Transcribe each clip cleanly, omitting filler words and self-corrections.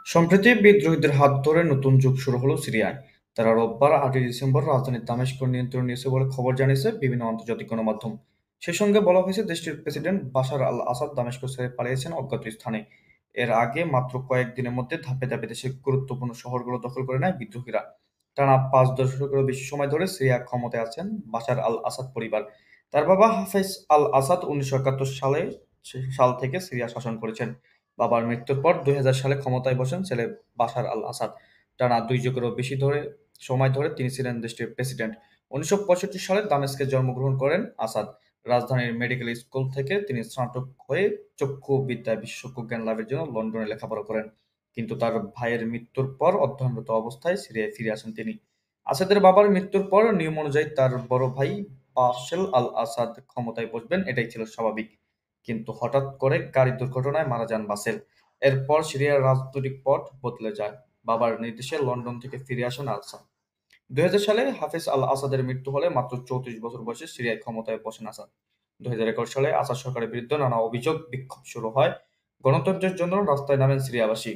সম্প্রতি বিদ্রোহীদের হাত ধরে নতুন যুগ শুরু হলো সিরিয়ায়। তারা রোববার ৮ই ডিসেম্বর রাজধানী দামেস্ক নিয়ন্ত্রণে নিয়েছে বলে খবর জানিয়েছে বিভিন্ন আন্তর্জাতিক গণমাধ্যম। সে সঙ্গে বলা হয়েছে দেশটির প্রেসিডেন্ট বাশার আল আসাদ দামেস্ক ছেড়ে পালিয়েছেন অজ্ঞাত স্থানে। এর আগে মাত্র কয়েকদিনের মধ্যে ধাপে ধাপে দেশের গুরুত্বপূর্ণ শহরগুলো দখল করে নেয় বিদ্রোহীরা। টানা ৫ দশকেরও বেশি সময় ধরে সিরিয়া ক্ষমতায় আছেন বাশার আল আসাদ পরিবার। তার বাবা হাফেজ আল আসাদ ১৯৭১ সাল থেকে সিরিয়া শাসন করেছেন। বাবার মৃত্যুর পর ২০০০ সালে ক্ষমতায় বসেন ছেলে বাশার আল আসাদ। টানা ২ যুগেরও বেশি সময় ধরে তিনি ছিলেন দেশটির প্রেসিডেন্ট। ১৯৬৫ সালে দামেস্কে জন্মগ্রহণ করেন আসাদ। রাজধানীর মেডিকেল স্কুল থেকে তিনি স্নাতক হয়ে চক্ষু বিদ্যায় বিশেষজ্ঞ জ্ঞান লাভের জন্য লন্ডনে লেখাপড়া করেন। কিন্তু তার ভাইয়ের মৃত্যুর পর অধ্যয়নরত অবস্থায় সিরিয়ায় ফিরে আসেন তিনি। আসাদের বাবার মৃত্যুর পর নিয়ম অনুযায়ী তার বড় ভাই বাশেল আল আসাদ ক্ষমতায় বসবেন, এটাই ছিল স্বাভাবিক। কিন্তু হঠাৎ করে গাড়ি দুর্ঘটনায় মারা যান বাসেল। এরপর সিরিয়ার রাজনৈতিক পট বদলে যায়। বাবার নির্দেশে লন্ডন থেকে ফিরে আসেন আসাদ। ২০০০ সালে হাফেজ আল আসাদের মৃত্যু হলে মাত্র ৩৪ বছর বয়সে সিরিয়ায় ক্ষমতায় বসেন আসাদ। ২০১১ সালে আসাদ সরকারের বিরুদ্ধে নানা অভিযোগ বিক্ষোভ শুরু হয়। গণতন্ত্রের জন্য রাস্তায় নামেন সিরিয়াবাসী।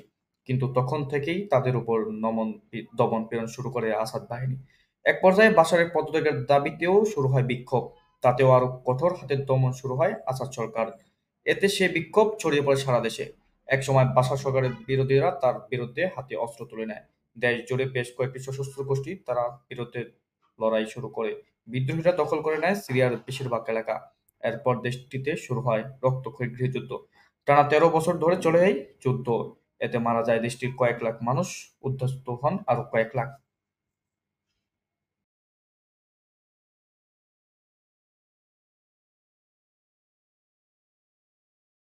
কিন্তু তখন থেকেই তাদের উপর দমন পীড়ন শুরু করে আসাদ বাহিনী। এক পর্যায়ে বাশারের পদত্যাগের দাবিতেও শুরু হয় বিক্ষোভ। তাতেও আরো কঠোর হাতের দমন শুরু হয় আসাদ সরকার। এতে সে বিক্ষোভ ছড়িয়ে পড়ে সারা দেশে। একসময় বাশার সরকারের বিরোধীরা তার বিরুদ্ধে হাতে অস্ত্র তুলে নেয়। দেশ জুড়ে বেশ কয়েকটি সশস্ত্র গোষ্ঠী তারা বিরুদ্ধে লড়াই শুরু করে। বিদ্রোহীরা দখল করে নেয় সিরিয়ার বেশিরভাগ এলাকা। এরপর দেশটিতে শুরু হয় রক্তক্ষয়ী গৃহযুদ্ধ। টানা ১৩ বছর ধরে চলে এই যুদ্ধ। এতে মারা যায় দেশটির কয়েক লাখ মানুষ, উদ্বাস্ত হন আরো কয়েক লাখ।